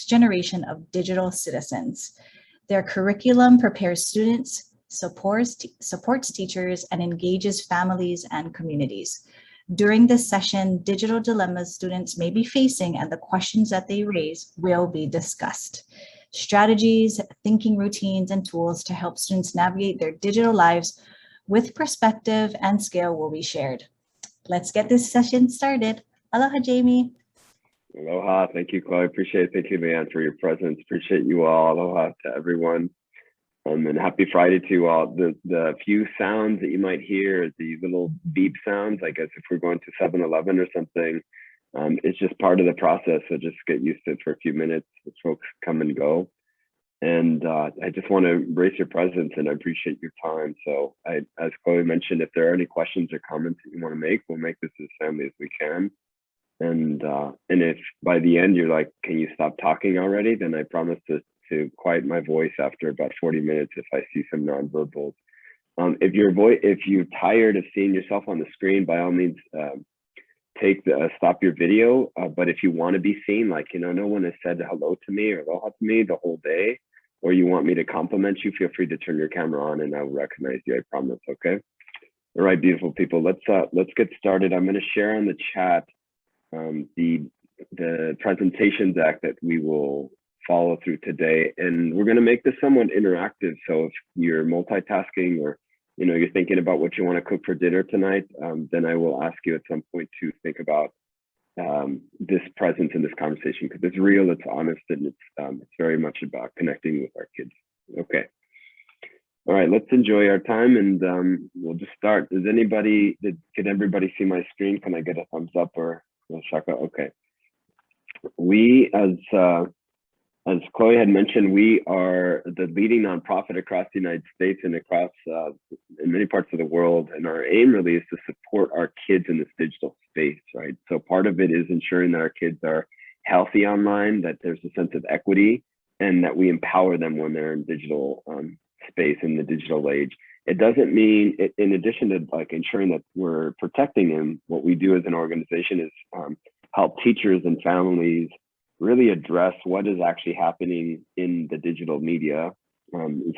generation of digital citizens. Their curriculum prepares students, supports teachers, and engages families and communities. During this session, digital dilemmas students may be facing and the questions that they raise will be discussed. Strategies, thinking routines, and tools to help students navigate their digital lives with perspective and scale will be shared. Let's get this session started. Aloha, Jamie. Aloha. Thank you, Chloe. Appreciate it. Thank you, Leanne, for your presence. Appreciate you all. Aloha to everyone. And happy Friday to you all. The few sounds that you might hear, the little beep sounds, I guess if we're going to 7-Eleven or something, it's just part of the process. So just get used to it for a few minutes as folks come and go. And I just want to embrace your presence and I appreciate your time. So as Chloe mentioned, if there are any questions or comments that you want to make, we'll make this as family as we can. And if by the end you're like, can you stop talking already? Then I promise to quiet my voice after about 40 minutes if I see some nonverbals. If you're tired of seeing yourself on the screen, by all means, stop your video. But if you want to be seen, like, no one has said hello to me or aloha to me the whole day, or you want me to compliment you, feel free to turn your camera on and I'll recognize you, I promise, okay? All right, beautiful people, let's get started. I'm gonna share on the chat the presentation deck that we will follow through today. And we're gonna make this somewhat interactive. So if you're multitasking or you're thinking about what you want to cook for dinner tonight, then I will ask you at some point to think about this presence in this conversation, because it's real, it's honest, and it's very much about connecting with our kids. Okay. All right, let's enjoy our time and we'll just start. Can everybody see my screen? Can I get a thumbs up or a shaka? Okay. We, as Chloe had mentioned, we are the leading nonprofit across the United States and across in many parts of the world. And our aim really is to support our kids in this digital space, right? So part of it is ensuring that our kids are healthy online, that there's a sense of equity, and that we empower them when they're in digital space, in the digital age. It doesn't mean, in addition to like ensuring that we're protecting them, what we do as an organization is help teachers and families really address what is actually happening in the digital media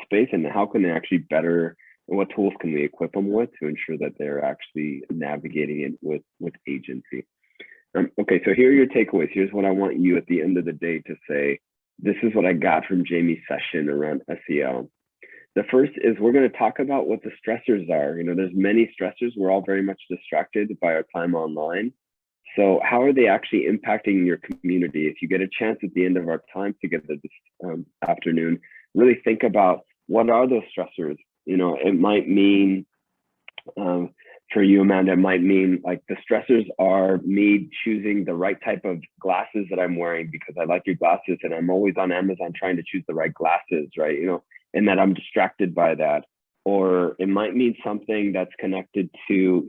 space and how can they actually better, and what tools can we equip them with to ensure that they're actually navigating it with agency. Okay, so here are your takeaways. Here's what I want you at the end of the day to say, this is what I got from Jamie's session around SEL. The first is we're going to talk about what the stressors are. There's many stressors. We're all very much distracted by our time online. So how are they actually impacting your community? If you get a chance at the end of our time together this afternoon, really think about what are those stressors. It might mean, for you, Amanda, it might mean like the stressors are me choosing the right type of glasses that I'm wearing because I like your glasses and I'm always on Amazon trying to choose the right glasses, right? And that I'm distracted by that. Or it might mean something that's connected to,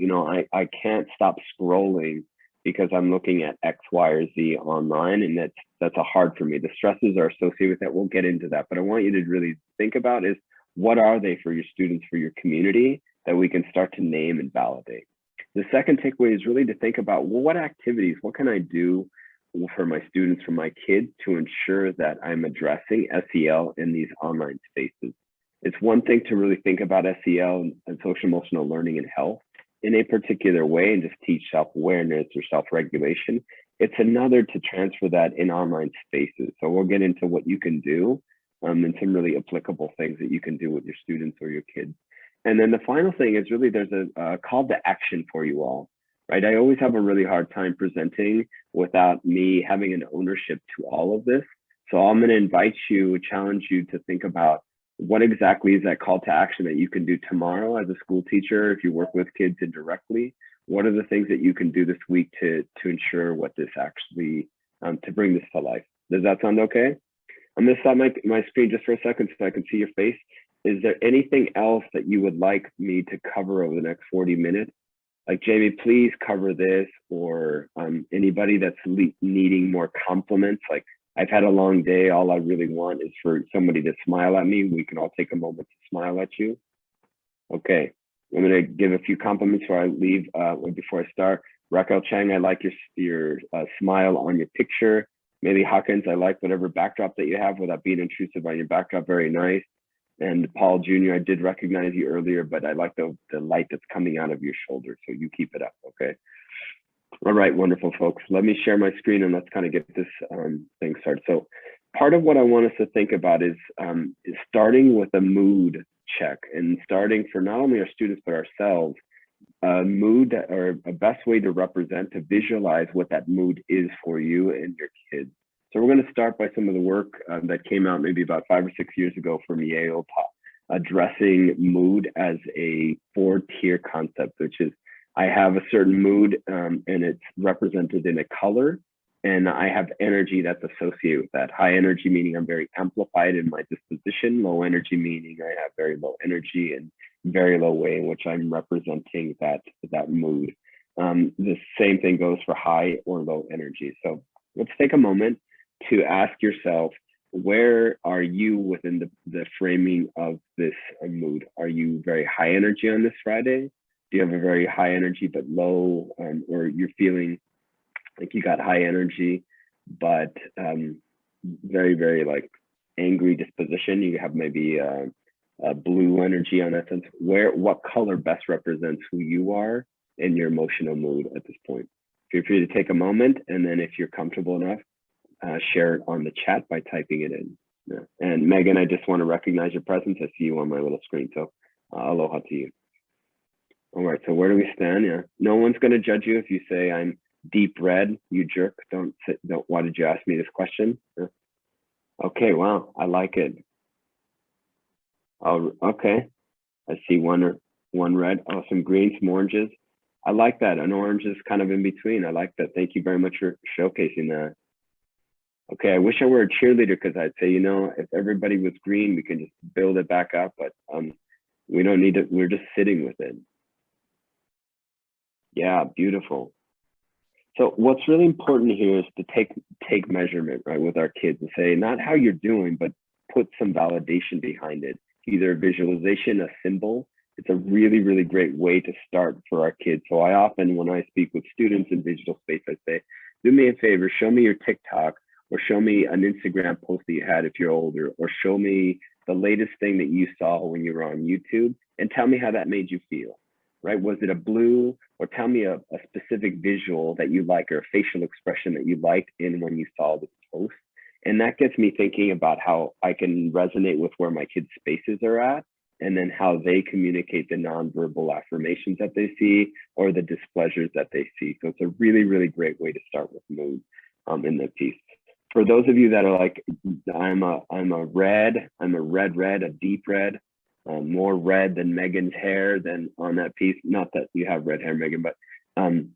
I can't stop scrolling because I'm looking at X, Y, or Z online, and that's a hard for me. The stresses are associated with that. We'll get into that, but I want you to really think about is what are they for your students, for your community, that we can start to name and validate. The second takeaway is really to think about, well, what activities, what can I do for my students, for my kids, to ensure that I'm addressing SEL in these online spaces. It's one thing to really think about SEL and social emotional learning and health in a particular way and just teach self-awareness or self-regulation. It's another to transfer that in online spaces. So we'll get into what you can do and some really applicable things that you can do with your students or your kids. And then the final thing is really there's a call to action for you all, right? I always have a really hard time presenting without me having an ownership to all of this. So I'm going to challenge you to think about what exactly is that call to action that you can do tomorrow as a school teacher, if you work with kids indirectly. What are the things that you can do this week to ensure what this actually, to bring this to life? Does that sound okay? I'm going to stop my screen just for a second so I can see your face. Is there anything else that you would like me to cover over the next 40 minutes? Like, Jamie, please cover this, or anybody that's needing more compliments, like, I've had a long day. All I really want is for somebody to smile at me. We can all take a moment to smile at you. Okay, I'm going to give a few compliments before I leave. Before I start, Raquel Chang, I like your smile on your picture. maybe Hawkins, I like whatever backdrop that you have without being intrusive on your backdrop. Very nice. And Paul Jr., I did recognize you earlier, but I like the light that's coming out of your shoulder. So you keep it up, okay? All right, wonderful folks. Let me share my screen and let's kind of get this thing started. So part of what I want us to think about is starting with a mood check and starting for not only our students, but ourselves, a mood or a best way to represent, to visualize what that mood is for you and your kids. So we're going to start by some of the work that came out maybe about 5 or 6 years ago from Yale, addressing mood as a 4-tier concept, which is I have a certain mood and it's represented in a color, and I have energy that's associated with that. High energy meaning I'm very amplified in my disposition, low energy meaning I have very low energy and very low way in which I'm representing that mood. The same thing goes for high or low energy. So let's take a moment to ask yourself, where are you within the framing of this mood? Are you very high energy on this Friday? Do you have a very high energy but low, or you're feeling like you got high energy, but very, very like angry disposition? You have maybe a blue energy on that sense. What color best represents who you are in your emotional mood at this point? Feel free to take a moment, and then if you're comfortable enough, share it on the chat by typing it in. Yeah. And Megan, I just want to recognize your presence. I see you on my little screen, so aloha to you. All right, so where do we stand? Yeah, no one's going to judge you if you say I'm deep red. You jerk. Don't. Why did you ask me this question? Yeah. Okay, wow, I like it. Oh, okay. I see one red. Oh, some green, some oranges. I like that. An orange is kind of in between. I like that. Thank you very much for showcasing that. Okay, I wish I were a cheerleader because I'd say, you know, if everybody was green, we can just build it back up, but we don't need it. We're just sitting with it. Yeah, beautiful. So what's really important here is to take measurement, right, with our kids and say, not how you're doing, but put some validation behind it. Either a visualization, a symbol. It's a really, really great way to start for our kids. So I often, when I speak with students in digital space, I say, do me a favor, show me your TikTok, or show me an Instagram post that you had if you're older, or show me the latest thing that you saw when you were on YouTube, and tell me how that made you feel, right? Was it a blue, or tell me a specific visual that you like, or a facial expression that you liked in when you saw this post. And that gets me thinking about how I can resonate with where my kids' spaces are at, and then how they communicate the nonverbal affirmations that they see or the displeasures that they see. So it's a really, really great way to start with mood in that piece. For those of you that are like, I'm a red, a deep red, more red than Megan's hair than on that piece. Not that you have red hair, Megan, but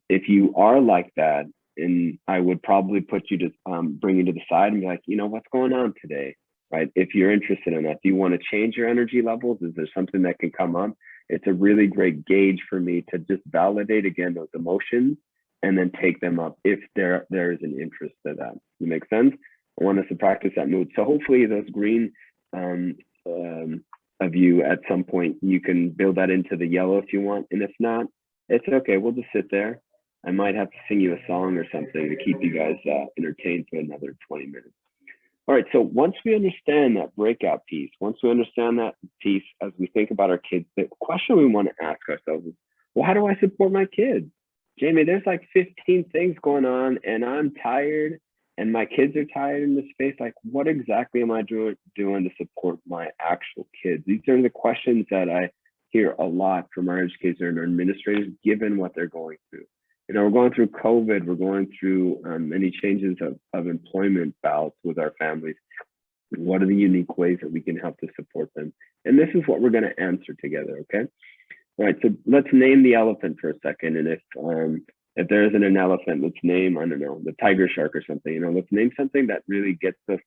if you are like that, and I would probably put you to bring you to the side and be like, you know, what's going on today, right? If you're interested in that, do you want to change your energy levels? Is there something that can come up? It's a really great gauge for me to just validate again those emotions and then take them up if there is an interest to that. It makes sense? I want us to practice that mood. So hopefully those green of you at some point, you can build that into the yellow if you want. And if not, it's okay. We'll just sit there. I might have to sing you a song or something to keep you guys entertained for another 20 minutes. All right, so once we understand that breakout piece, once we understand that piece as we think about our kids, the question we want to ask ourselves is, well, how do I support my kids? Jamie, there's like 15 things going on and I'm tired and my kids are tired in this space. Like, what exactly am I doing to support my actual kids? These are the questions that I hear a lot from our educators and our administrators, given what they're going through. You know, we're going through COVID, we're going through many changes of employment bouts with our families. What are the unique ways that we can help to support them? And this is what we're going to answer together, okay? All right, so let's name the elephant for a second. And if there isn't an elephant, let's name, I don't know, the tiger shark or something. You know, let's name something that really gets us,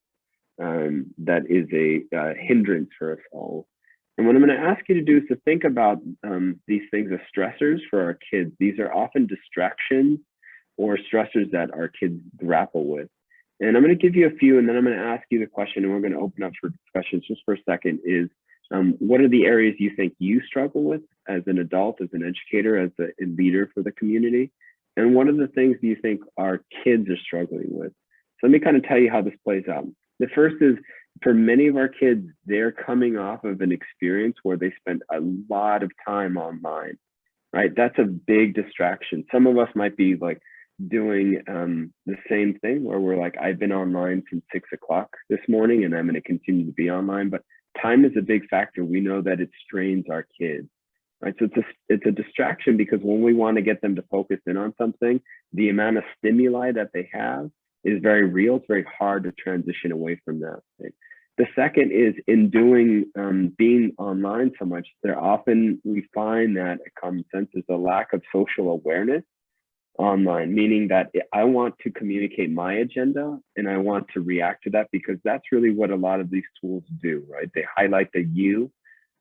that is a hindrance for us all. And what I'm going to ask you to do is to think about these things as stressors for our kids. These are often distractions or stressors that our kids grapple with. And I'm going to give you a few, and then I'm going to ask you the question, and we're going to open up for discussions just for a second, is what are the areas you think you struggle with as an adult, as an educator, as a leader for the community? And what are the things you think our kids are struggling with? let me kind of tell you how this plays out. The first is, for many of our kids, they're coming off of an experience where they spent a lot of time online, right? That's a big distraction. Some of us might be like doing the same thing where we're like, I've been online since 6 o'clock this morning and I'm going to continue to be online. But time is a big factor. We know that it strains our kids, right? So it's a distraction, because when we want to get them to focus in on something, the amount of stimuli that they have is very real. It's very hard to transition away from that. Right? The second is, in doing being online so much, we find that a common sense is a lack of social awareness online, meaning that I want to communicate my agenda and I want to react to that, because that's really what a lot of these tools do, right? They highlight the you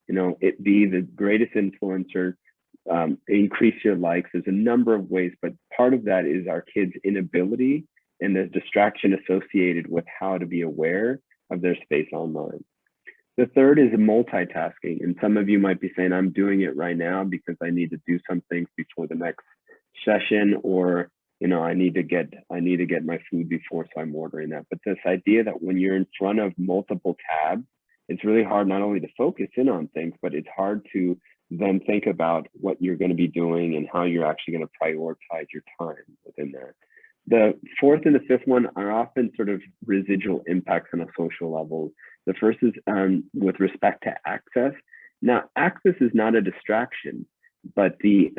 know, it be the greatest influencer, increase your likes. There's a number of ways, but part of that is our kids' inability and the distraction associated with how to be aware of their space online. The third is multitasking. And some of you might be saying, I'm doing it right now because I need to do some things before the next session, or, you know, I need to get my food before, so I'm ordering that. But this idea that when you're in front of multiple tabs, it's really hard not only to focus in on things, but it's hard to then think about what you're going to be doing and how you're actually going to prioritize your time within that. The fourth and the fifth one are often sort of residual impacts on a social level. The first is with respect to access. Now, access is not a distraction, but the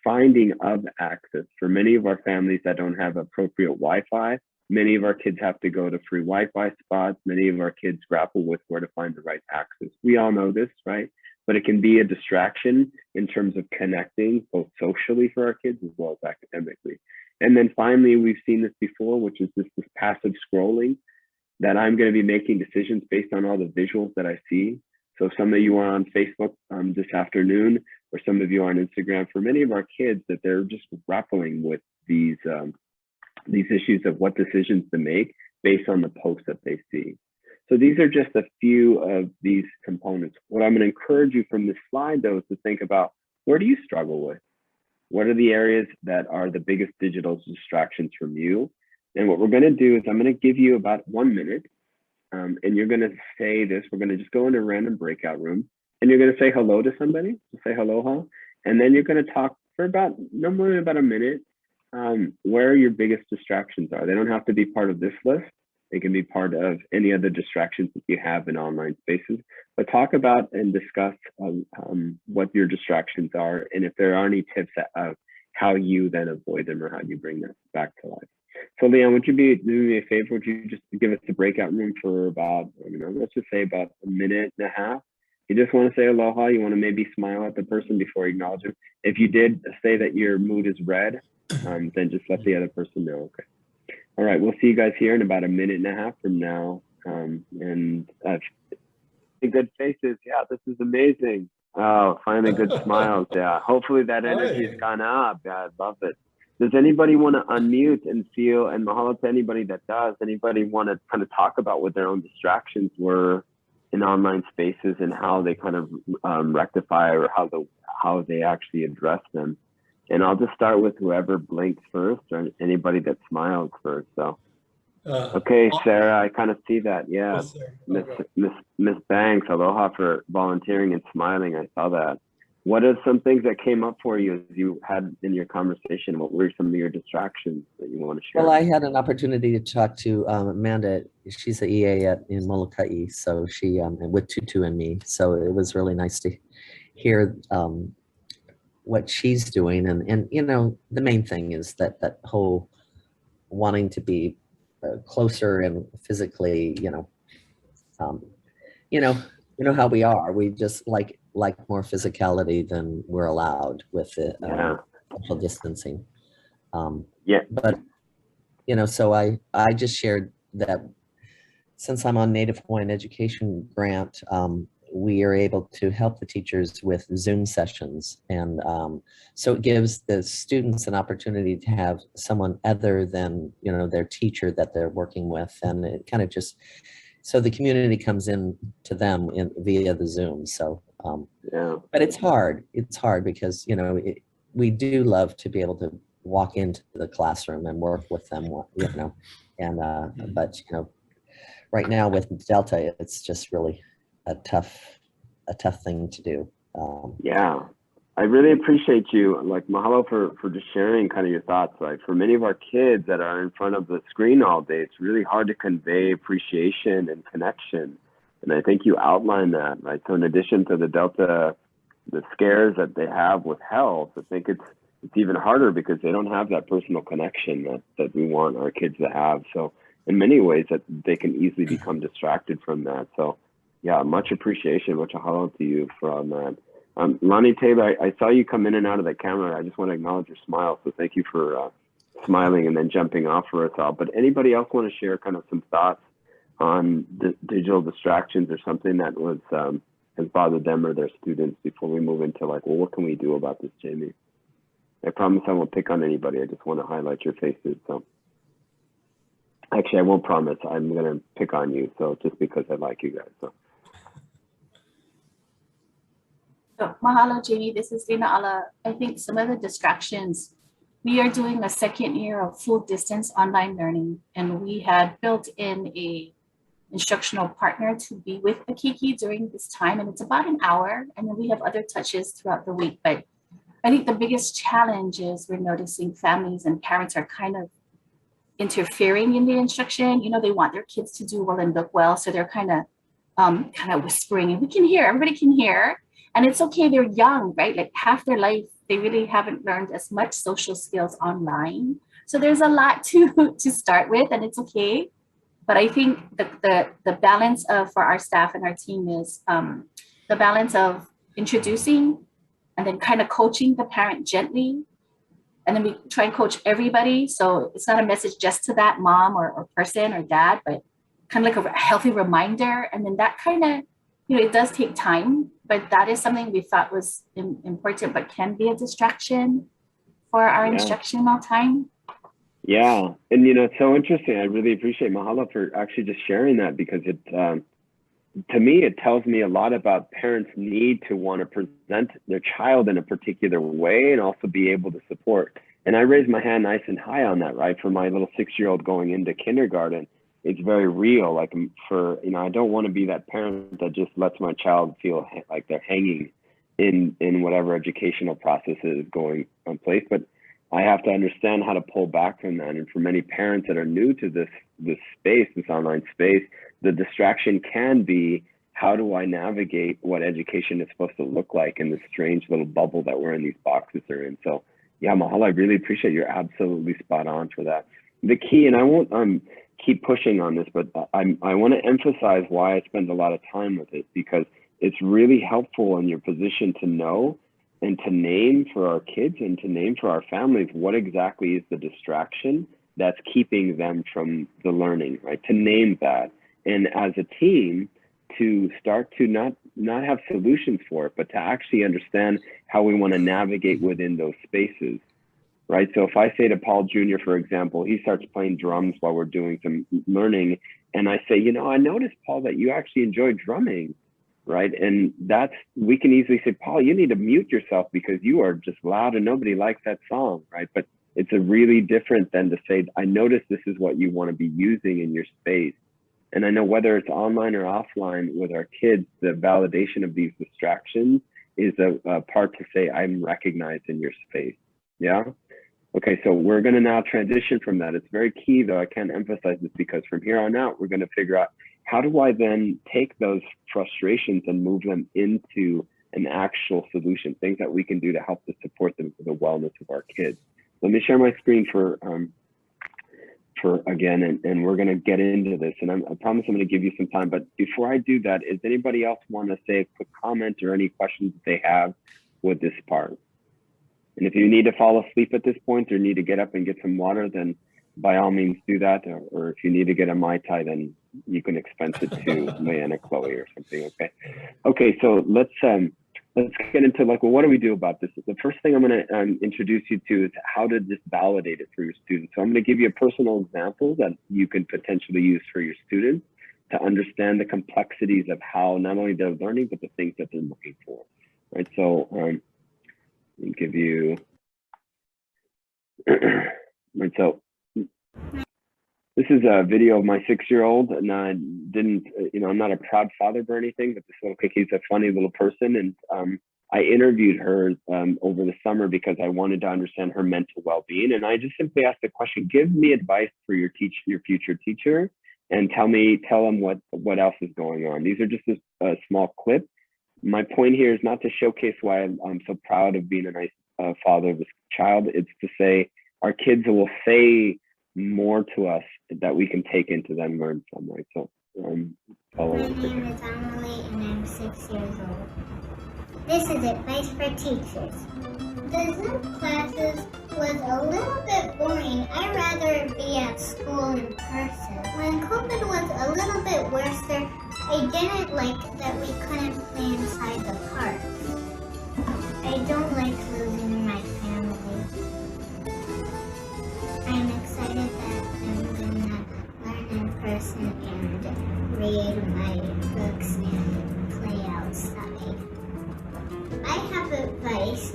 finding of access. For many of our families that don't have appropriate Wi-Fi, many of our kids have to go to free Wi-Fi spots. Many of our kids grapple with where to find the right access. We all know this, right? But it can be a distraction in terms of connecting both socially for our kids as well as academically. And then finally, we've seen this before, which is this passive scrolling, that I'm going to be making decisions based on all the visuals that I see. So some of you are on Facebook this afternoon, or some of you are on Instagram. For many of our kids, that they're just grappling with these issues of what decisions to make based on the posts that they see. So these are just a few of these components. What I'm going to encourage you from this slide, though, is to think about, where do you struggle with? What are the areas that are the biggest digital distractions from you? And what we're going to do is I'm going to give you about 1 minute, and you're going to say this. We're going to just go into a random breakout room, and you're going to say hello to somebody, say aloha, and then you're going to talk for about no more than about a minute where your biggest distractions are. They don't have to be part of this list. They can be part of any other distractions that you have in online spaces, but talk about and discuss what your distractions are, and if there are any tips of how you then avoid them or how you bring that back to life. So Leon, would you be doing me a favor? Would you just give us the breakout room for about, let's just say about a minute and a half? You just want to say aloha. You want to maybe smile at the person before you acknowledge them. If you did say that your mood is red, then just let the other person know. Okay. All right, we'll see you guys here in about a minute and a half from now. And good faces. Yeah, this is amazing. Oh, finally good smiles. Yeah, hopefully that energy has gone up. Yeah, I love it. Does anybody want to unmute and mahalo to anybody that does? Anybody want to kind of talk about what their own distractions were in online spaces and how they kind of rectify, or how they actually address them? And I'll just start with whoever blinks first, or anybody that smiles first. So, okay, Sarah, I kind of see that. Yeah, Miss Banks, aloha for volunteering and smiling. I saw that. What are some things that came up for you as you had in your conversation? What were some of your distractions that you want to share? Well, I had an opportunity to talk to Amanda. She's the EA in Molokai, so she with Tutu and me. So it was really nice to hear what she's doing, and the main thing is that whole wanting to be closer and physically, how we are. We just like more physicality than we're allowed with the social distancing. But so I just shared that since I'm on Native Hawaiian Education Grant, we are able to help the teachers with Zoom sessions. And so it gives the students an opportunity to have someone other than, their teacher that they're working with. And it kind of just, so the community comes in to them via the Zoom. So, but it's hard. It's hard because, we do love to be able to walk into the classroom and work with them, you know, and, but, you know, right now with Delta, it's just really a tough thing to do. Yeah, I really appreciate you. Like, mahalo for just sharing kind of your thoughts. Like, for many of our kids that are in front of the screen all day, it's really hard to convey appreciation and connection. And I think you outlined that, right? So in addition to the scares that they have with health, I think it's even harder because they don't have that personal connection that we want our kids to have. So in many ways that they can easily become distracted from that. So yeah, much appreciation, much mahalo to you for that. Lonnie Taylor, I saw you come in and out of the camera. I just want to acknowledge your smile. So thank you for smiling and then jumping off for us all. But anybody else want to share kind of some thoughts on digital distractions or something that was has bothered them or their students before we move into like, well, what can we do about this, Jamie? I promise I won't pick on anybody. I just want to highlight your faces. So actually, I won't promise. I'm going to pick on you. So just because I like you guys. So. So, mahalo, Jamie. This is Dina Ala. I think some of the distractions, we are doing a second year of full distance online learning, and we had built in a instructional partner to be with the Kiki during this time, and it's about an hour, and then we have other touches throughout the week. But I think the biggest challenge is we're noticing families and parents are kind of interfering in the instruction. You know, they want their kids to do well and look well, so they're kind of whispering, and we can hear, everybody can hear. And it's okay, they're young, right? Like half their life, they really haven't learned as much social skills online. So there's a lot to start with, and it's okay. But I think the balance for our staff and our team is the balance of introducing and then kind of coaching the parent gently. And then we try and coach everybody. So it's not a message just to that mom or person or dad, but kind of like a healthy reminder. And then that kind of, you know, it does take time, but that is something we thought was important, but can be a distraction for our instructional time. Yeah, and you know, it's so interesting. I really appreciate mahalo for actually just sharing that, because it, to me, it tells me a lot about parents' need to want to present their child in a particular way and also be able to support. And I raised my hand nice and high on that, right? For my little 6-year-old going into kindergarten, it's very real. Like, for, you know, I don't want to be that parent that just lets my child feel like they're hanging in whatever educational process is going on place. But I have to understand how to pull back from that. And for many parents that are new to this space, this online space, the distraction can be, how do I navigate what education is supposed to look like in this strange little bubble that we're in, these boxes are in. So yeah, mahalo, I really appreciate, you're absolutely spot on for that. The key, and I won't keep pushing on this, but I want to emphasize why I spend a lot of time with it, because it's really helpful in your position to know and to name for our kids and to name for our families what exactly is the distraction that's keeping them from the learning, right? To name that. And as a team, to start to not have solutions for it, but to actually understand how we want to navigate within those spaces, right? So if I say to Paul Jr., for example, he starts playing drums while we're doing some learning, and I say, you know, I noticed, Paul, that you actually enjoy drumming, right? And we can easily say, Paul, you need to mute yourself because you are just loud and nobody likes that song, right? But it's a really different than to say, I notice this is what you want to be using in your space. And I know whether it's online or offline with our kids, the validation of these distractions is a part to say, I'm recognized in your space. Yeah. Okay, so we're going to now transition from that. It's very key, though. I can't emphasize this, because from here on out, we're going to figure out, how do I then take those frustrations and move them into an actual solution, things that we can do to help to support the wellness of our kids. Let me share my screen for again, and we're going to get into this. And I promise I'm going to give you some time. But before I do that, does anybody else want to say a quick comment or any questions that they have with this part? And if you need to fall asleep at this point or need to get up and get some water, then by all means do that. Or if you need to get a Mai Tai, then you can expense it to Leanna, Chloe, or something. Okay. Okay. So let's get into, like, well, what do we do about this? The first thing I'm going to introduce you to is how to just validate it for your students. So I'm going to give you a personal example that you can potentially use for your students to understand the complexities of how not only they're learning, but the things that they're looking for. Right. So give you And so this is a video of my 6-year-old, and I didn't, I'm not a proud father or anything, but this little cookie's a funny little person. And I interviewed her over the summer because I wanted to understand her mental well-being. And I just simply asked the question, give me advice for your future teacher, and tell them what else is going on. These are just a small clip. My point here is not to showcase why I'm so proud of being a nice father of this child. It's to say our kids will say more to us that we can take into them and learn from, right? So my name is Emily and I'm 6 years old. This is advice for teachers. The Zoom classes was a little bit boring. I'd rather be at school in person. When COVID was a little bit worse, I didn't like that we couldn't play inside the park. I don't like losing my family. I'm excited that I'm gonna learn in person and read my books and play outside. I have advice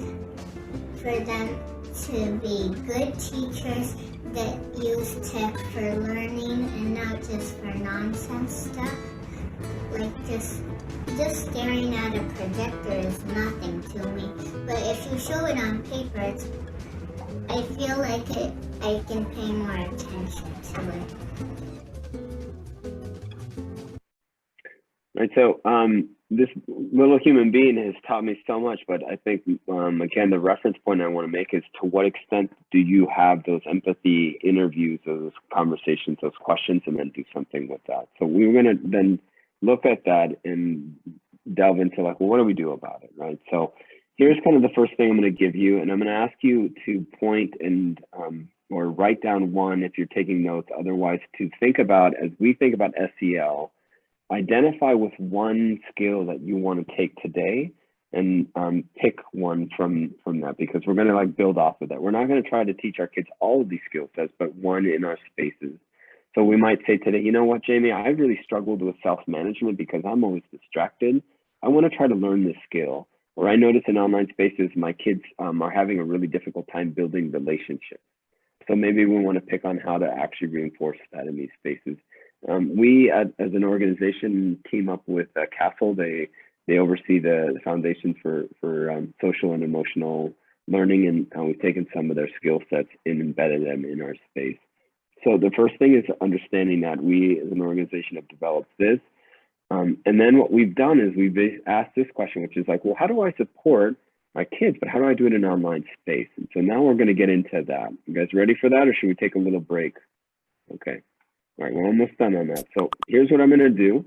for them to be good teachers that use tech for learning and not just for nonsense stuff. Like just staring at a projector is nothing to me. But if you show it on paper, I feel like I can pay more attention to it. Right, so this little human being has taught me so much, but I think, again, the reference point I want to make is to what extent do you have those empathy interviews, those conversations, those questions, and then do something with that. So we were going to then look at that and delve into like, well, what do we do about it, right? So here's kind of the first thing I'm going to give you, and I'm going to ask you to point and or write down one if you're taking notes, otherwise to think about, as we think about SEL, identify with one skill that you want to take today and pick one from that, because we're going to like build off of that. We're not going to try to teach our kids all of these skill sets, but one in our spaces. So we might say today, you know what, Jamie, I've really struggled with self-management because I'm always distracted. I want to try to learn this skill. Or I notice in online spaces, my kids are having a really difficult time building relationships. So maybe we want to pick on how to actually reinforce that in these spaces. We, as an organization, team up with Castle. They oversee the Foundation for Social and Emotional Learning, and we've taken some of their skill sets and embedded them in our space. So the first thing is understanding that we, as an organization, have developed this. And then what we've done is we've asked this question, which is like, well, how do I support my kids, but how do I do it in an online space? And so now we're going to get into that. You guys ready for that, or should we take a little break? Okay. All right, we're almost done on that. So here's what I'm going to do.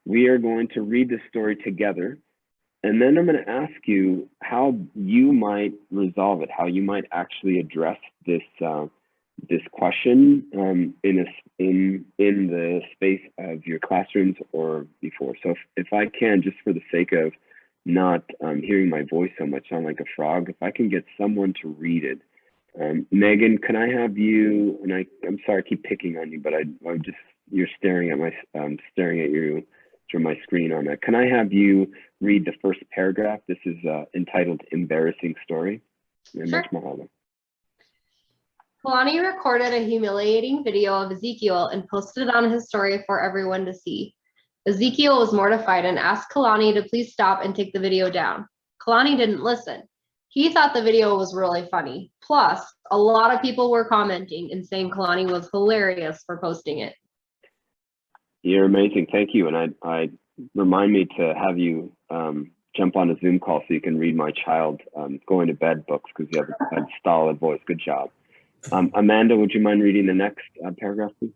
We are going to read this story together, and then I'm going to ask you how you might resolve it, how you might actually address this this question in the space of your classrooms or before. So if I can, just for the sake of not hearing my voice so much, sound like a frog, if I can get someone to read it. Megan, can I have you, and I'm sorry I keep picking on you, but you're staring at you through my screen on that. Can I have you read the first paragraph? This is entitled Embarrassing Story. And Sure. that's Mahalo. Kalani recorded a humiliating video of Ezekiel and posted it on his story for everyone to see. Ezekiel was mortified and asked Kalani to please stop and take the video down. Kalani didn't listen. He thought the video was really funny. Plus, a lot of people were commenting and saying Kalani was hilarious for posting it. You're amazing. Thank you. And I remind me to have you jump on a Zoom call so you can read my child going to bed books, because you have a solid voice. Good job. Amanda, would you mind reading the next paragraph, please?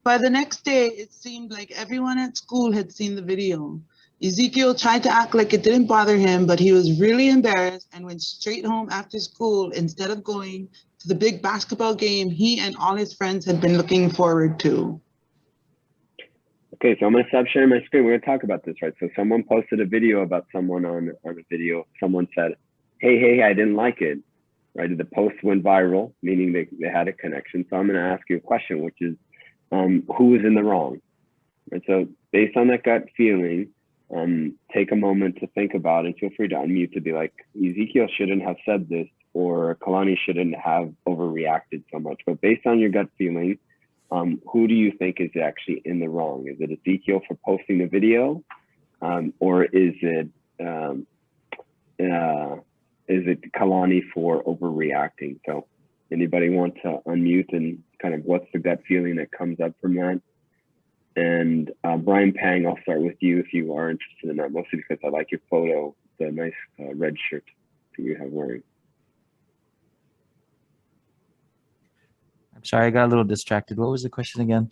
By the next day, it seemed like everyone at school had seen the video. Ezekiel tried to act like it didn't bother him, but he was really embarrassed and went straight home after school instead of going to the big basketball game he and all his friends had been looking forward to. Okay, so I'm going to stop sharing my screen. We're going to talk about this, right? So someone posted a video about someone on a video. Someone said, hey, I didn't like it, right? The post went viral, meaning they had a connection. So I'm going to ask you a question, which is, who is in the wrong? And so based on that gut feeling, take a moment to think about, and feel free to unmute to be like, Ezekiel shouldn't have said this, or Kalani shouldn't have overreacted so much. But based on your gut feeling, who do you think is actually in the wrong? Is it Ezekiel for posting the video, or is it Kalani for overreacting? So anybody want to unmute and kind of what's the gut feeling that comes up from that? And Brian Pang, I'll start with you if you are interested in that, mostly because I like your photo, the nice red shirt that you have wearing. I'm sorry, I got a little distracted. What was the question again?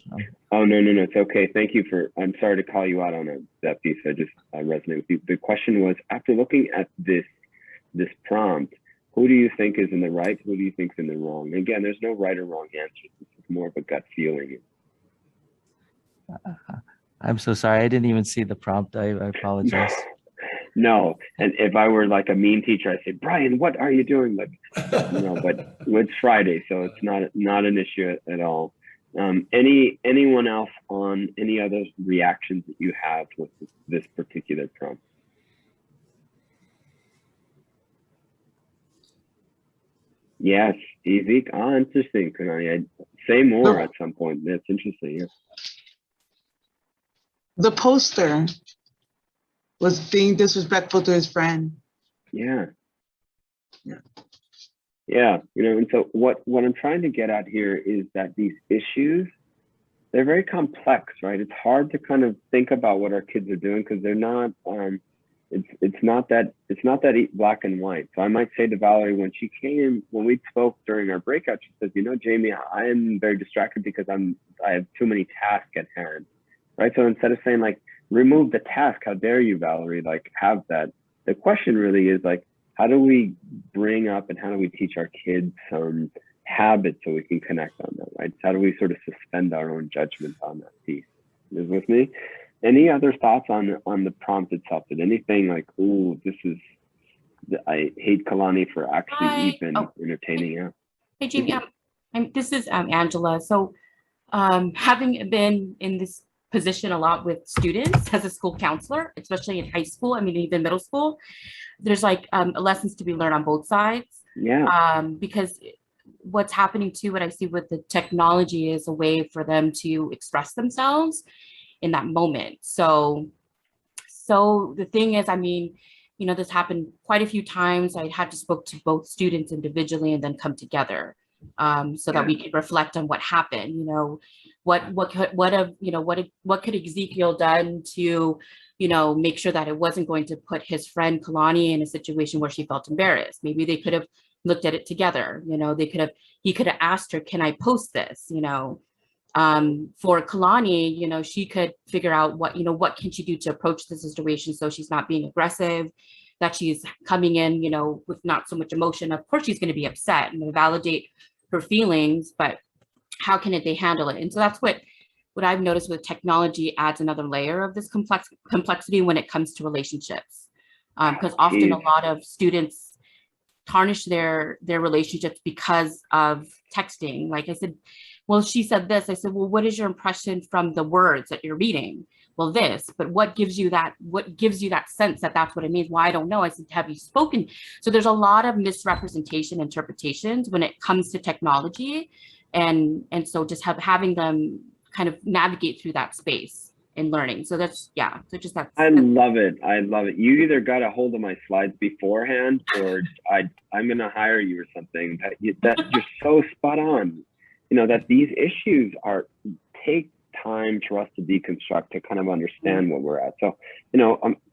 Oh, no, it's okay. Thank you for, I'm sorry to call you out on that piece. I just resonate with you. The question was, after looking at this prompt, who do you think is in the right? Who do you think is in the wrong? Again, there's no right or wrong answer. This is more of a gut feeling. I'm so sorry. I didn't even see the prompt. I apologize. No, and if I were like a mean teacher, I'd say, Brian, what are you doing? Like, but it's Friday, so it's not an issue at all. Anyone else on any other reactions that you have with this particular prompt? Yes, easy. Interesting. Can I say more at some point? That's interesting. Yeah. The poster was being disrespectful to his friend. Yeah. And so what I'm trying to get at here is that these issues, they're very complex, right? It's hard to kind of think about what our kids are doing because they're not. It's not that black and white. So I might say to Valerie when we spoke during our breakout, she says, Jamie, I am very distracted because I have too many tasks at hand, right? So instead of saying like, remove the task, how dare you, Valerie, like have that. The question really is like, how do we bring up and how do we teach our kids some habits so we can connect on that, right? So how do we sort of suspend our own judgment on that piece? Is with me? Any other thoughts on the prompt itself? Did anything like, ooh, I hate Kalani for actually entertaining it? Hey, Jamie, this is Angela. So having been in this position a lot with students as a school counselor, especially in high school, even middle school, there's like lessons to be learned on both sides. Yeah. Because what's happening too, what I see with the technology is a way for them to express themselves in that moment. So the thing is, this happened quite a few times. I had to spoke to both students individually and then come together so that we could reflect on what happened. What could Ezekiel done to, make sure that it wasn't going to put his friend Kalani in a situation where she felt embarrassed. Maybe they could have looked at it together. He could have asked her, can I post this? For Kalani, she could figure out what can she do to approach the situation so she's not being aggressive, that she's coming in, with not so much emotion. Of course, she's going to be upset and validate her feelings, but how can they handle it? And so that's what I've noticed with technology adds another layer of this complexity when it comes to relationships, because often a lot of students tarnish their relationships because of texting. Like I said, well, she said this. I said, well, what is your impression from the words that you're reading? Well, this, but what gives you that sense that that's what it means? Well, I don't know. I said, have you spoken? So there's a lot of misrepresentation interpretations when it comes to technology. And so just having them kind of navigate through that space in learning. So that's, I love it. You either got a hold of my slides beforehand or I'm going to hire you or something. That you're so spot on. That these issues take time for us to deconstruct, to kind of understand what we're at. So,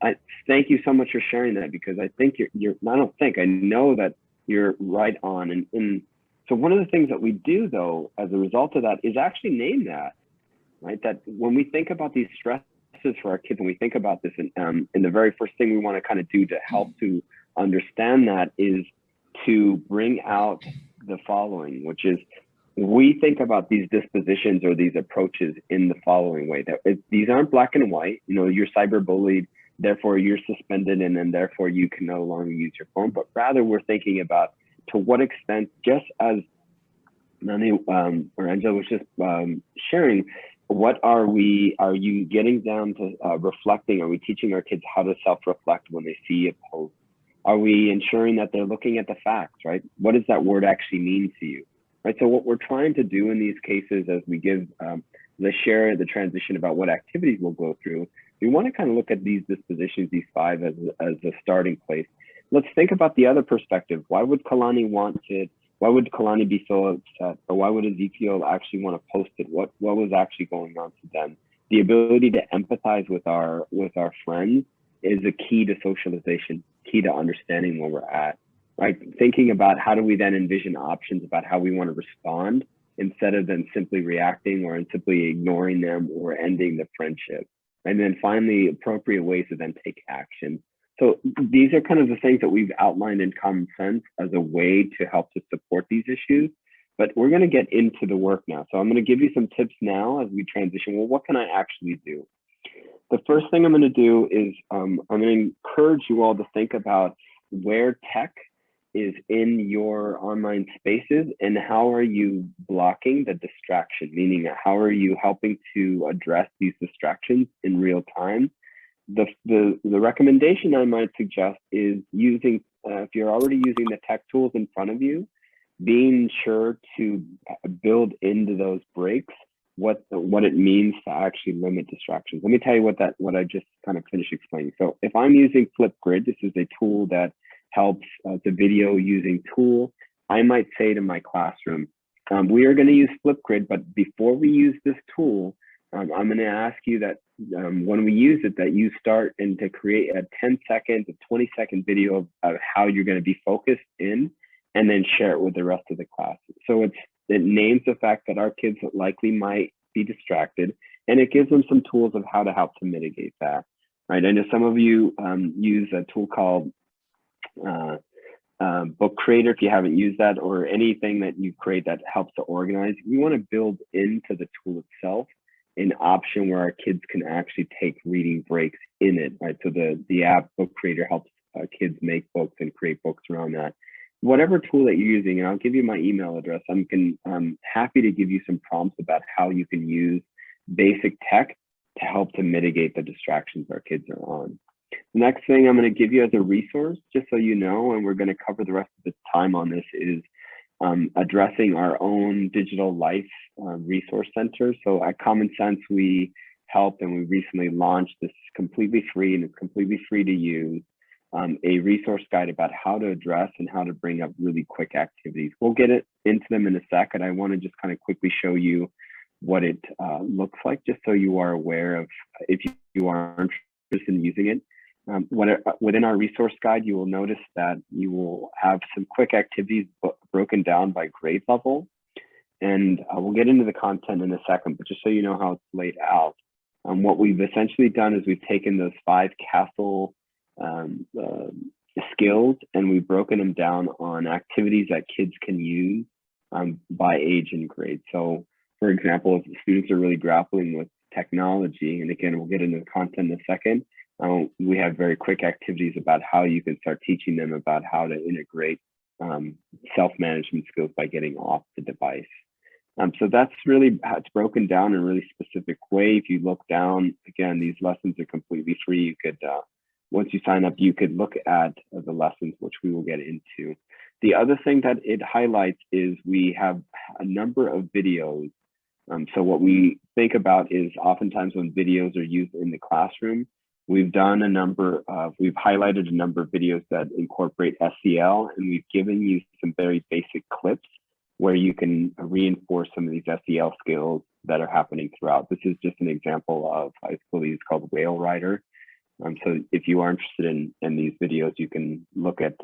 I thank you so much for sharing that, because I think I know that you're right on. And so one of the things that we do though, as a result of that, is actually name that, right? That when we think about these stresses for our kids, when we think about this, and the very first thing we want to kind of do to help to understand that is to bring out the following, which is, we think about these dispositions or these approaches in the following way: that these aren't black and white. You're cyberbullied, therefore you're suspended, and then therefore you can no longer use your phone. But rather, we're thinking about to what extent, just as Nani or Angela was just sharing, what are you getting down to reflecting? Are we teaching our kids how to self-reflect when they see a post? Are we ensuring that they're looking at the facts, right? What does that word actually mean to you, right? So what we're trying to do in these cases, as we give the transition about what activities we'll go through, we want to kind of look at these dispositions, these 5 as a starting place. Let's think about the other perspective. Why would Kalani want it? Why would Kalani be so upset? Or why would Ezekiel actually want to post it? What was actually going on to them? The ability to empathize with our friends is a key to socialization, key to understanding where we're at, right? Thinking about how do we then envision options about how we want to respond instead of then simply reacting or simply ignoring them or ending the friendship. And then finally, appropriate ways to then take action. So these are kind of the things that we've outlined in Common Sense as a way to help to support these issues. But we're going to get into the work now. So I'm going to give you some tips now as we transition. Well, what can I actually do? The first thing I'm going to do is I'm going to encourage you all to think about where tech is in your online spaces and how are you blocking the distraction, meaning how are you helping to address these distractions in real time. The recommendation I might suggest is using, if you're already using the tech tools in front of you, being sure to build into those breaks what it means to actually limit distractions. Let me tell you what I just kind of finished explaining. So if I'm using Flipgrid, this is a tool that helps, the video using tool, I might say to my classroom, we are going to use Flipgrid, but before we use this tool, I'm going to ask you that when we use it, that you start and to create a 10-second to 20-second video of how you're going to be focused in, and then share it with the rest of the class. So it names the fact that our kids likely might be distracted, and it gives them some tools of how to help to mitigate that, right? I know some of you use a tool called Book Creator, if you haven't used that, or anything that you create that helps to organize. We want to build into the tool itself an option where our kids can actually take reading breaks in it, right? So the app Book Creator helps kids make books and create books around that. Whatever tool that you're using, and I'll give you my email address, I'm happy to give you some prompts about how you can use basic tech to help to mitigate the distractions our kids are on. The next thing I'm going to give you as a resource, just so you know, and we're going to cover the rest of the time on this, is addressing our own digital life resource center. So at Common Sense, we help, and we recently launched this completely free, and it's completely free to use, a resource guide about how to address and how to bring up really quick activities. We'll get into them in a second. I want to just kind of quickly show you what it looks like, just so you are aware of, if you are interested in using it. Within our resource guide, you will notice that you will have some quick activities broken down by grade level. And we'll get into the content in a second, but just so you know how it's laid out. What we've essentially done is we've taken those 5 CASEL skills, and we've broken them down on activities that kids can use by age and grade. So for example, if students are really grappling with technology, and again, we'll get into the content in a second, we have very quick activities about how you can start teaching them about how to integrate self-management skills by getting off the device. So that's really how it's broken down in a really specific way. If you look down, again, these lessons are completely free. You could, once you sign up, you could look at the lessons, which we will get into. The other thing that it highlights is we have a number of videos. So what we think about is oftentimes when videos are used in the classroom, we've highlighted a number of videos that incorporate SEL, and we've given you some very basic clips where you can reinforce some of these SEL skills that are happening throughout. This is just an example of, I believe it's called Whale Rider. So if you are interested in these videos, you can look at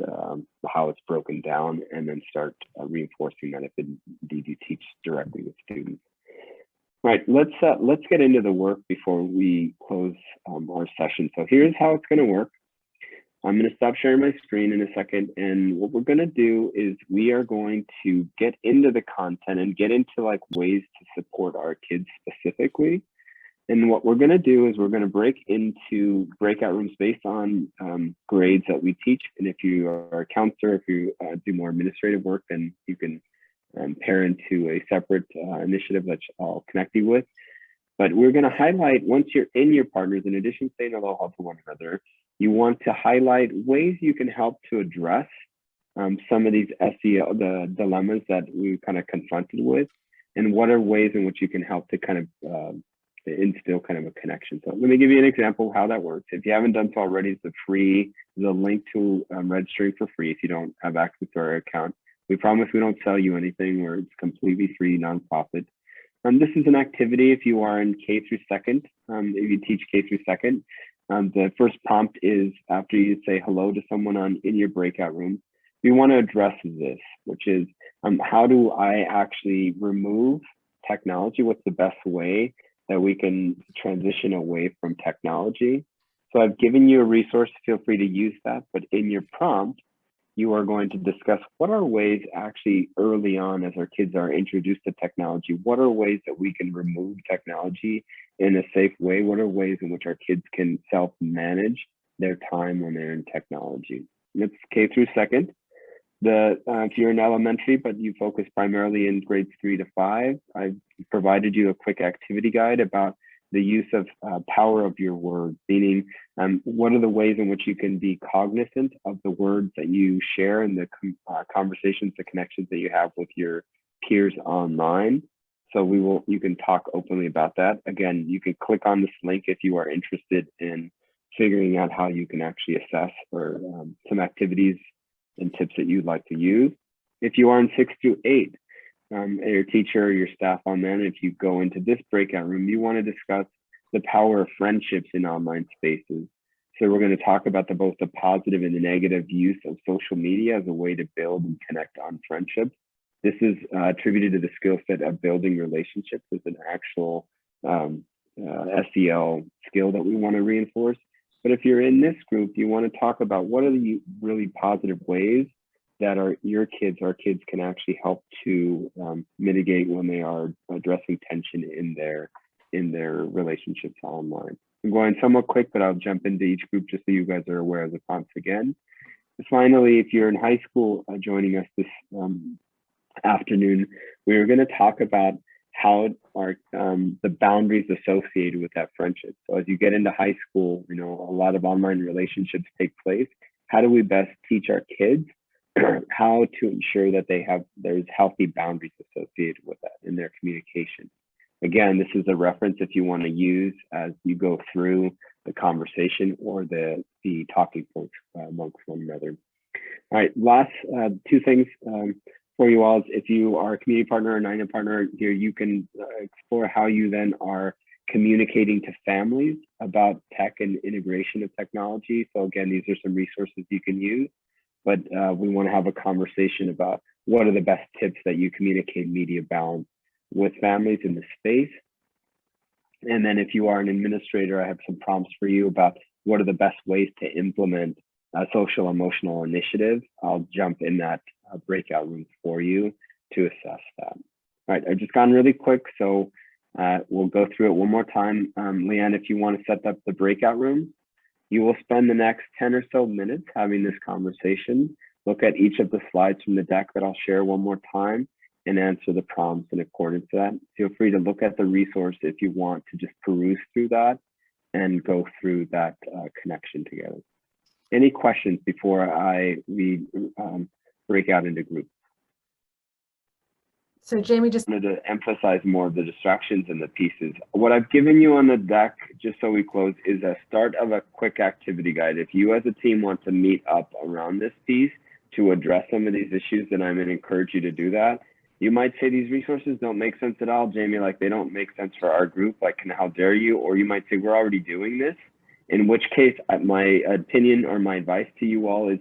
how it's broken down and then start reinforcing that if indeed you teach directly with students. All right, let's get into the work before we close our session. So here's how it's going to work. I'm going to stop sharing my screen in a second, and what we're going to do is we are going to get into the content and get into like ways to support our kids specifically. And what we're going to do is we're going to break into breakout rooms based on grades that we teach. And if you are a counselor, if you do more administrative work, then you can pair into a separate initiative that I'll connect you with. But we're going to highlight, once you're in your partners, in addition to saying aloha to one another, you want to highlight ways you can help to address some of these SEL, the dilemmas that we kind of confronted with, and what are ways in which you can help to kind of instill kind of a connection. So let me give you an example of how that works. If you haven't done so already, it's the link to registering for free if you don't have access to our account. We promise we don't sell you anything, where it's completely free, nonprofit. This is an activity if you are in K through second, if you teach K through second. The first prompt is after you say hello to someone in your breakout room, we want to address this, which is how do I actually remove technology? What's the best way that we can transition away from technology? So I've given you a resource, feel free to use that, but in your prompt, you are going to discuss what are ways actually early on as our kids are introduced to technology, what are ways that we can remove technology in a safe way? What are ways in which our kids can self-manage their time when they're in technology? And it's K through second. If you're in elementary, but you focus primarily in grades 3 to 5, I've provided you a quick activity guide about the use of power of your words, meaning what are the ways in which you can be cognizant of the words that you share and the conversations, the connections that you have with your peers online. So you can talk openly about that. Again, you can click on this link if you are interested in figuring out how you can actually assess or some activities and tips that you'd like to use. If you are in 6 through 8, your teacher, your staff on that, if you go into this breakout room, you want to discuss the power of friendships in online spaces. So we're going to talk about both the positive and the negative use of social media as a way to build and connect on friendships. This is attributed to the skill set of building relationships as an actual SEL skill that we want to reinforce. But if you're in this group, you want to talk about what are the really positive ways that our kids can actually help to mitigate when they are addressing tension in their relationships online. I'm going somewhat quick, but I'll jump into each group just so you guys are aware of the prompts again. Finally, if you're in high school joining us this afternoon, we're going to talk about how are the boundaries associated with that friendship. So as you get into high school, a lot of online relationships take place. How do we best teach our kids how to ensure that there's healthy boundaries associated with that in their communication? Again, this is a reference if you want to use as you go through the conversation or the talking points amongst one another. All right, last two things for you all. If you are a community partner or NINA partner here, you can explore how you then are communicating to families about tech and integration of technology. So again, these are some resources you can use, but we want to have a conversation about what are the best tips that you communicate media balance with families in the space. And then if you are an administrator, I have some prompts for you about what are the best ways to implement social emotional initiatives. I'll jump in that breakout room for you to assess that. All right, I've just gone really quick, so we'll go through it one more time. Leanne, if you want to set up the breakout room, you will spend the next 10 or so minutes having this conversation. Look at each of the slides from the deck that I'll share one more time and answer the prompts in accordance to that. Feel free to look at the resource if you want to just peruse through that and go through that connection together. Any questions before we break out into groups? So Jamie just wanted to emphasize more of the distractions and the pieces. What I've given you on the deck, just so we close, is a start of a quick activity guide. If you as a team want to meet up around this piece to address some of these issues, then I'm going to encourage you to do that. You might say these resources don't make sense at all, Jamie, like they don't make sense for our group, like how dare you? Or you might say we're already doing this, in which case my opinion or my advice to you all is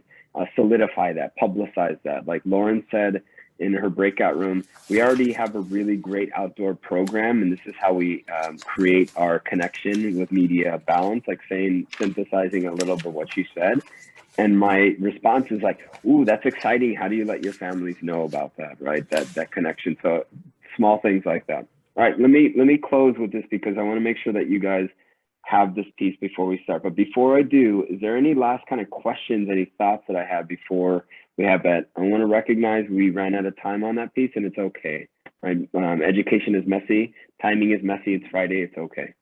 solidify that, publicize that. Like Lauren said in her breakout room, we already have a really great outdoor program, and this is how we create our connection with media balance, like synthesizing a little bit what you said. And my response is like, ooh, that's exciting. How do you let your families know about that, right? That connection. So small things like that. All right, let me close with this because I want to make sure that you guys have this piece before we start. But before I do, is there any last kind of questions, any thoughts that I have before we have that? I want to recognize we ran out of time on that piece, and it's okay. Right? Education is messy. Timing is messy, it's Friday, it's okay.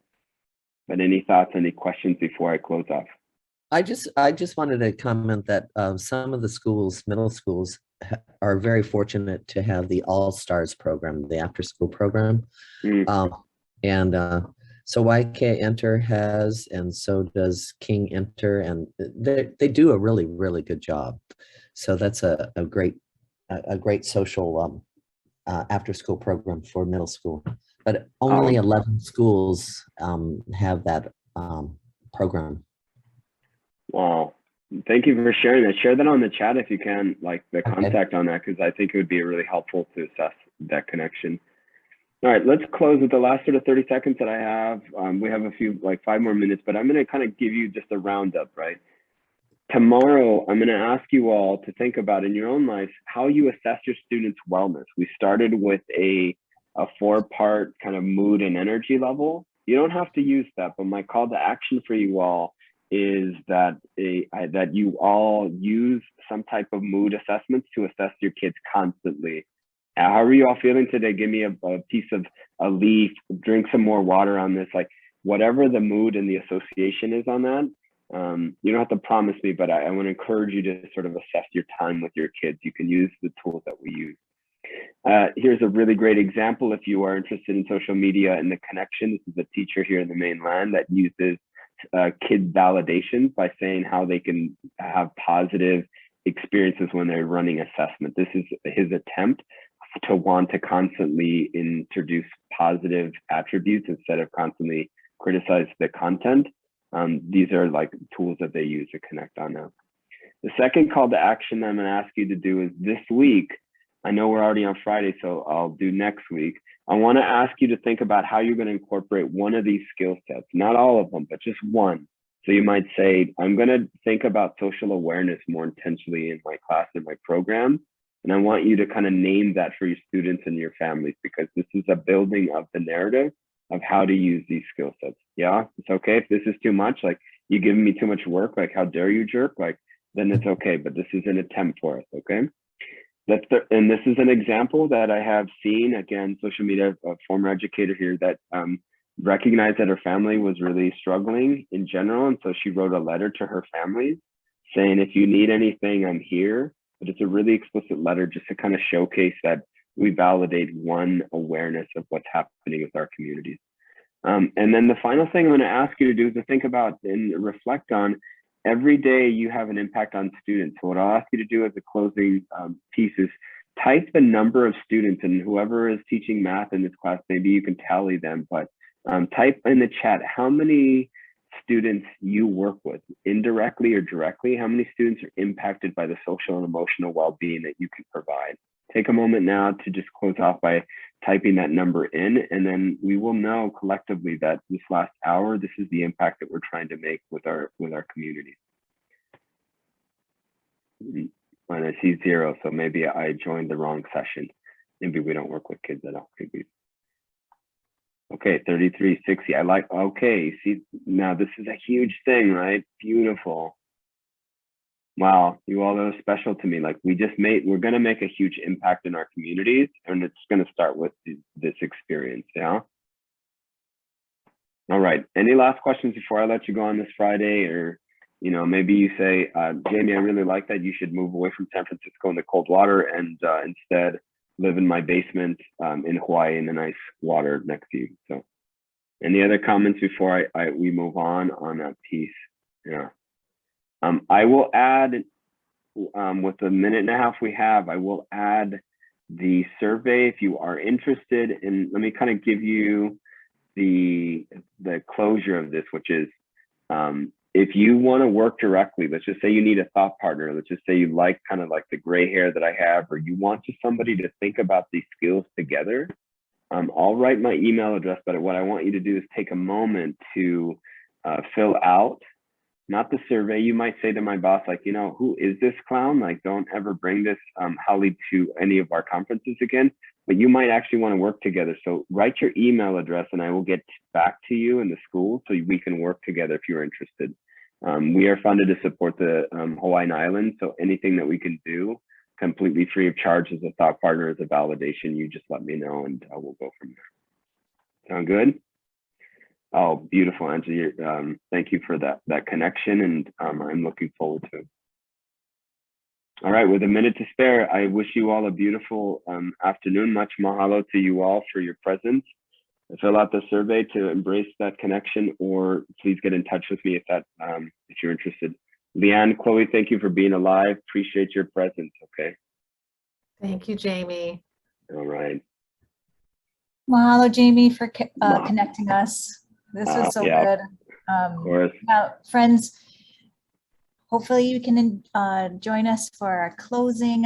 But any thoughts, any questions before I close off? I just wanted to comment that some of the schools, middle schools, are very fortunate to have the All Stars program, the after school program. And so YK Enter has, and so does King Enter, and they do a really, really good job. So that's a great social after school program for middle school. But only 11 schools have that program. Wow. Thank you for sharing that. Share that on the chat if you can, like the contact on that, because I think it would be really helpful to assess that connection. All right, let's close with the last sort of 30 seconds that I have. We have a few, like 5 more minutes, but I'm going to kind of give you just a roundup, right? Tomorrow, I'm going to ask you all to think about in your own life how you assess your students' wellness. We started with a 4-part kind of mood and energy level. You don't have to use that, but my call to action for you all is that that you all use some type of mood assessments to assess your kids constantly. How are you all feeling today? Give me a piece of a leaf, drink some more water on this, like whatever the mood and the association is on that. You don't have to promise me, but I want to encourage you to sort of assess your time with your kids. You can use the tools that we use. Here's a really great example if you are interested in social media and the connection. This is a teacher here in the mainland that uses kid validations by saying how they can have positive experiences when they're running assessment. This is his attempt to want to constantly introduce positive attributes instead of constantly criticize the content. These are like tools that they use to connect on now. The second call to action I'm going to ask you to do is this week. I know we're already on Friday, so I'll do next week. I want to ask you to think about how you're going to incorporate one of these skill sets, not all of them, but just one. So you might say, I'm going to think about social awareness more intentionally in my class and my program. And I want you to kind of name that for your students and your families, because this is a building of the narrative of how to use these skill sets. Yeah, it's okay if this is too much, like you giving me too much work, like how dare you jerk, like then it's okay, but this is an attempt for us, okay? And this is an example that I have seen, again, social media, a former educator here that recognized that her family was really struggling in general. And so she wrote a letter to her family saying, if you need anything, I'm here. But it's a really explicit letter just to kind of showcase that we validate one awareness of what's happening with our communities. And then the final thing I'm going to ask you to do is to think about and reflect on every day you have an impact on students. So what I'll ask you to do as a closing piece is type the number of students, and whoever is teaching math in this class, maybe you can tally them, but type in the chat how many students you work with, indirectly or directly, how many students are impacted by the social and emotional well-being that you can provide. Take a moment now to just close off by typing that number in, and then we will know collectively that this last hour, this is the impact that we're trying to make with our communities. And I see 0, so maybe I joined the wrong session. Maybe we don't work with kids at all. Okay, 3360. I like, okay, see, now this is a huge thing, right? Beautiful. Wow, you all are special to me. Like we're going to make a huge impact in our communities, and it's going to start with this experience, yeah? All right, any last questions before I let you go on this Friday? Or, you know, maybe you say, Jamie, I really like that. You should move away from San Francisco in the cold water and instead live in my basement in Hawaii in the nice water next to you. So any other comments before we move on that piece? Yeah. I will add, with the minute and a half we have, I will add the survey if you are interested. And let me kind of give you the closure of this, which is if you want to work directly, let's just say you need a thought partner. Let's just say you like kind of like the gray hair that I have, or you want just somebody to think about these skills together. I'll write my email address, but what I want you to do is take a moment to fill out, not the survey. You might say to my boss, like, you know, who is this clown? Like, don't ever bring this Holly to any of our conferences again. But you might actually want to work together. So write your email address and I will get back to you in the school so we can work together if you're interested. We are funded to support the Hawaiian Islands. So anything that we can do completely free of charge as a thought partner, as a validation, you just let me know and we'll go from there. Sound good? Oh, beautiful, Angie. Thank you for that connection, and I'm looking forward to it. All right, with a minute to spare, I wish you all a beautiful afternoon. Much mahalo to you all for your presence. Fill out the survey to embrace that connection, or please get in touch with me if you're interested. Leanne, Chloe, thank you for being alive. Appreciate your presence, okay? Thank you, Jamie. All right. Mahalo, Jamie, for connecting us. This was so yeah, good. Of course. Now, friends, hopefully you can join us for our closing